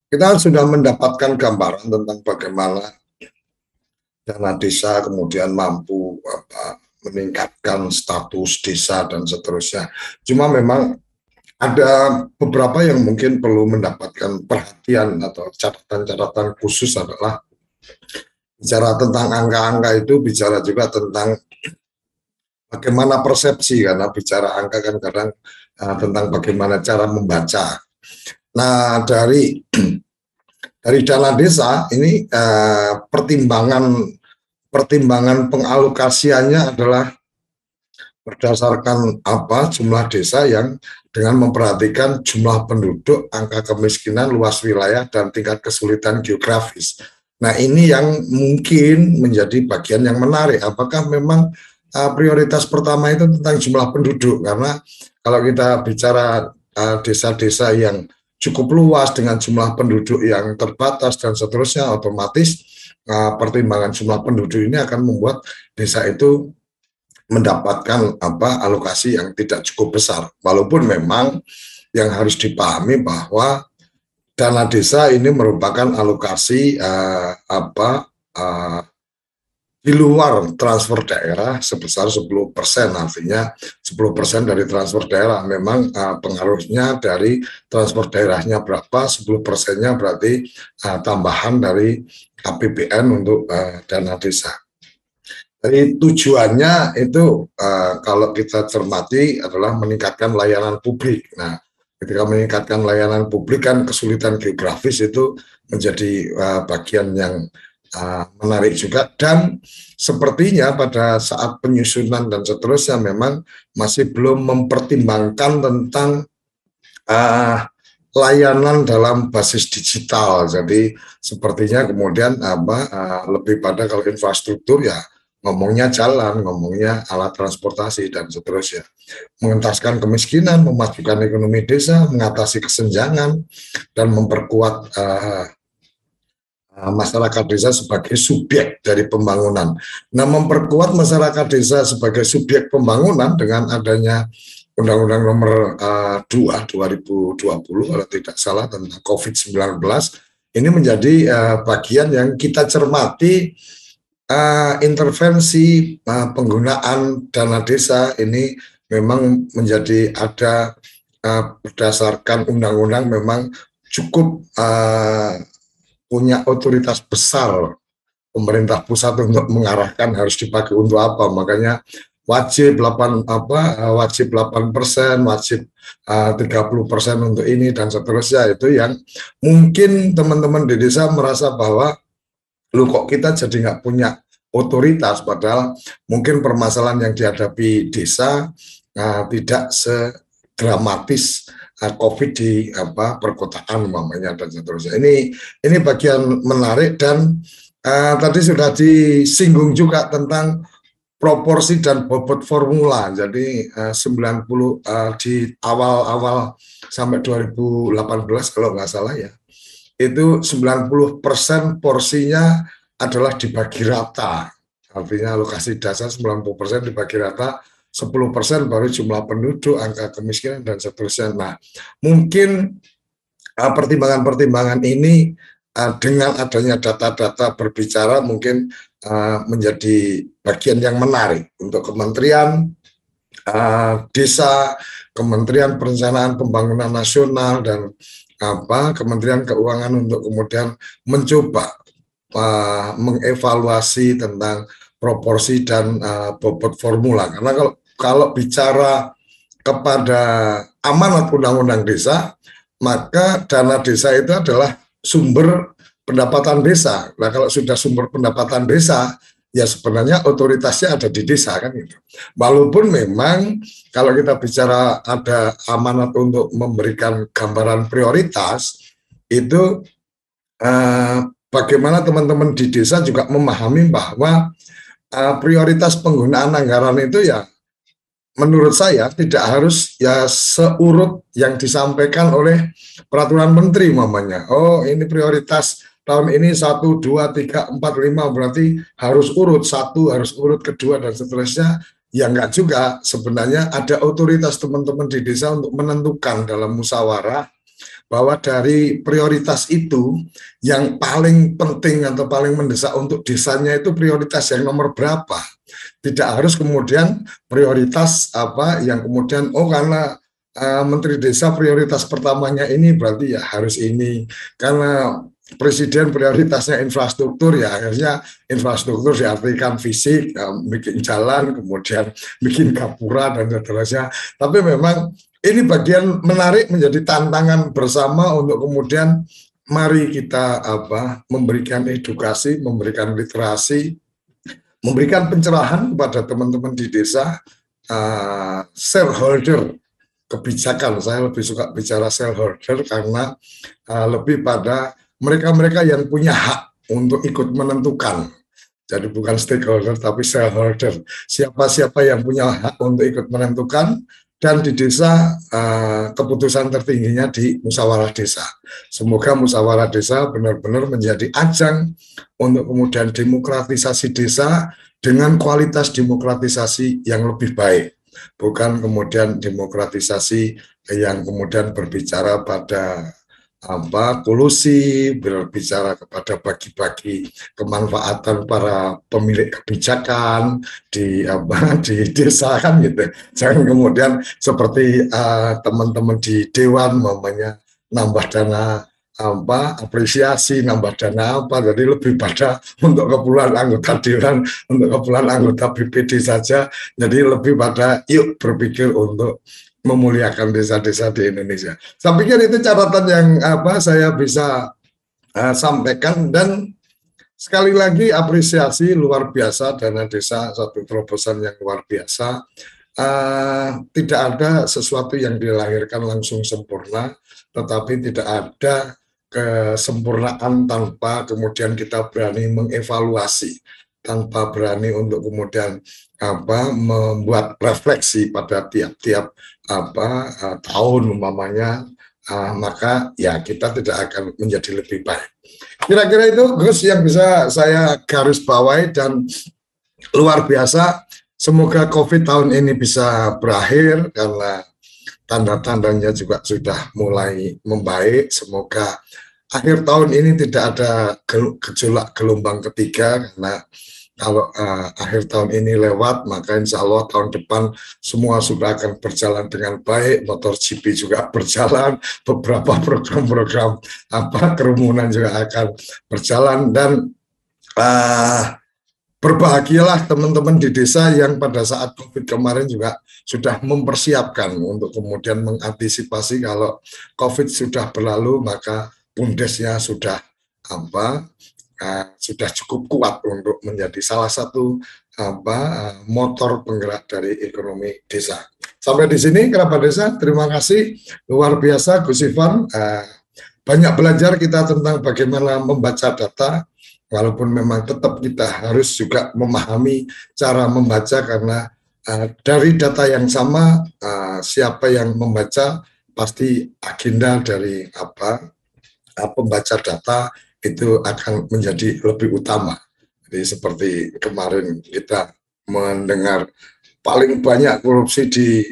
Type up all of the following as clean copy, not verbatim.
Kita sudah mendapatkan gambaran tentang bagaimana dana desa kemudian mampu meningkatkan status desa dan seterusnya. Cuma memang ada beberapa yang mungkin perlu mendapatkan perhatian atau catatan-catatan khusus adalah bicara tentang angka-angka itu bicara juga tentang bagaimana persepsi, karena bicara angka kan kadang tentang bagaimana cara membaca. Nah, dari dana desa ini pertimbangan pengalokasiannya adalah berdasarkan apa jumlah desa yang dengan memperhatikan jumlah penduduk, angka kemiskinan, luas wilayah, dan tingkat kesulitan geografis. Nah, ini yang mungkin menjadi bagian yang menarik. Apakah memang prioritas pertama itu tentang jumlah penduduk? Karena kalau kita bicara desa-desa yang cukup luas dengan jumlah penduduk yang terbatas dan seterusnya, otomatis pertimbangan jumlah penduduk ini akan membuat desa itu mendapatkan alokasi yang tidak cukup besar. Walaupun memang yang harus dipahami bahwa dana desa ini merupakan alokasi di luar transfer daerah sebesar 10%, artinya 10% dari transfer daerah. Memang pengaruhnya dari transfer daerahnya berapa, 10%-nya berarti tambahan dari APBN untuk dana desa. Jadi tujuannya itu kalau kita cermati adalah meningkatkan layanan publik. Nah, ketika meningkatkan layanan publik kan kesulitan geografis itu menjadi bagian yang menarik juga, dan sepertinya pada saat penyusunan dan seterusnya memang masih belum mempertimbangkan tentang layanan dalam basis digital. Jadi sepertinya kemudian lebih pada kalau infrastruktur ya ngomongnya jalan, ngomongnya alat transportasi dan seterusnya. Mengentaskan kemiskinan, memajukan ekonomi desa, mengatasi kesenjangan, dan memperkuat masyarakat desa sebagai subjek dari pembangunan. Nah, memperkuat masyarakat desa sebagai subjek pembangunan dengan adanya Undang-Undang Nomor 2 2020 kalau tidak salah tentang COVID-19 ini menjadi bagian yang kita cermati. Intervensi penggunaan dana desa ini memang menjadi ada berdasarkan undang-undang memang cukup punya otoritas besar pemerintah pusat untuk mengarahkan harus dipakai untuk apa. Makanya wajib 8%, wajib 30% untuk ini dan seterusnya. Itu yang mungkin teman-teman di desa merasa bahwa lu kok kita jadi nggak punya otoritas, padahal mungkin permasalahan yang dihadapi desa tidak sedramatis COVID di perkotaan umpamanya dan seterusnya. Ini bagian menarik, dan tadi sudah disinggung juga tentang proporsi dan bobot formula. Jadi 90 di awal-awal sampai 2018 kalau nggak salah ya, itu 90% porsinya adalah dibagi rata. Artinya alokasi dasar 90% dibagi rata, 10% baru jumlah penduduk, angka kemiskinan, dan seterusnya. Nah, mungkin pertimbangan-pertimbangan ini dengan adanya data-data berbicara mungkin menjadi bagian yang menarik untuk Kementerian Desa, Kementerian Perencanaan Pembangunan Nasional, dan Kementerian Keuangan untuk kemudian mencoba mengevaluasi tentang proporsi dan bobot formula. Karena kalau bicara kepada amanat undang-undang desa, maka dana desa itu adalah sumber pendapatan desa. Nah, kalau sudah sumber pendapatan desa, ya sebenarnya otoritasnya ada di desa kan gitu. Walaupun memang kalau kita bicara ada amanat untuk memberikan gambaran prioritas, itu bagaimana teman-teman di desa juga memahami bahwa prioritas penggunaan anggaran itu ya menurut saya tidak harus ya seurut yang disampaikan oleh peraturan menteri umpamanya. Oh, ini prioritas tahun ini 1, 2, 3, 4, 5 berarti harus urut 1, harus urut kedua dan seterusnya. Ya enggak juga, sebenarnya ada otoritas teman-teman di desa untuk menentukan dalam musyawarah bahwa dari prioritas itu yang paling penting atau paling mendesak untuk desanya itu prioritas yang nomor berapa. Tidak harus kemudian prioritas apa yang kemudian karena Menteri Desa prioritas pertamanya ini berarti ya harus ini, karena Presiden prioritasnya infrastruktur ya akhirnya infrastruktur diartikan fisik, bikin jalan, kemudian bikin gapura dan seterusnya. Tapi memang ini bagian menarik menjadi tantangan bersama untuk kemudian mari kita memberikan edukasi, memberikan literasi, memberikan pencerahan kepada teman-teman di desa, shareholder kebijakan. Saya lebih suka bicara shareholder karena lebih pada mereka-mereka yang punya hak untuk ikut menentukan. Jadi bukan stakeholder tapi shareholder. Siapa-siapa yang punya hak untuk ikut menentukan, dan di desa keputusan tertingginya di musyawarah desa. Semoga musyawarah desa benar-benar menjadi ajang untuk kemudian demokratisasi desa dengan kualitas demokratisasi yang lebih baik. Bukan kemudian demokratisasi yang kemudian berbicara pada kolusi, berbicara kepada bagi-bagi kemanfaatan para pemilik kebijakan di desa kan gitu. Jangan kemudian seperti teman-teman di dewan mamanya nambah dana apresiasi, nambah dana jadi lebih pada untuk keperluan anggota dewan, untuk keperluan anggota BPD saja. Jadi lebih pada yuk berpikir untuk memuliakan desa-desa di Indonesia. Saya pikir itu catatan yang saya bisa sampaikan, dan sekali lagi apresiasi luar biasa dana desa, satu terobosan yang luar biasa. Tidak ada sesuatu yang dilahirkan langsung sempurna, tetapi tidak ada kesempurnaan tanpa kemudian kita berani mengevaluasi, tanpa berani untuk kemudian membuat refleksi pada tiap-tiap tahun umpamanya, maka ya kita tidak akan menjadi lebih baik. Kira-kira itu Gus yang bisa saya garis bawahi, dan luar biasa. Semoga COVID tahun ini bisa berakhir karena tanda-tandanya juga sudah mulai membaik. Semoga akhir tahun ini tidak ada gejolak gelombang ketiga, karena kalau akhir tahun ini lewat, maka insya Allah tahun depan semua sudah akan berjalan dengan baik. MotoGP juga berjalan, beberapa program-program kerumunan juga akan berjalan, dan berbahagialah teman-teman di desa yang pada saat COVID kemarin juga sudah mempersiapkan untuk kemudian mengantisipasi kalau COVID sudah berlalu, maka bumdesnya sudah sudah cukup kuat untuk menjadi salah satu motor penggerak dari ekonomi desa. Sampai di sini kerabat desa, terima kasih luar biasa Gus Ivan. Banyak belajar kita tentang bagaimana membaca data, walaupun memang tetap kita harus juga memahami cara membaca, karena dari data yang sama siapa yang membaca pasti agenda dari pembaca data itu akan menjadi lebih utama. Jadi seperti kemarin kita mendengar paling banyak korupsi di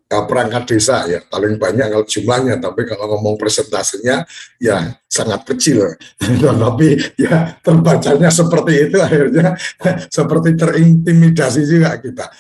perangkat desa, ya paling banyak kalau jumlahnya, tapi kalau ngomong persentasenya ya sangat kecil. Tapi ya terbacanya seperti itu, akhirnya seperti terintimidasi juga kita.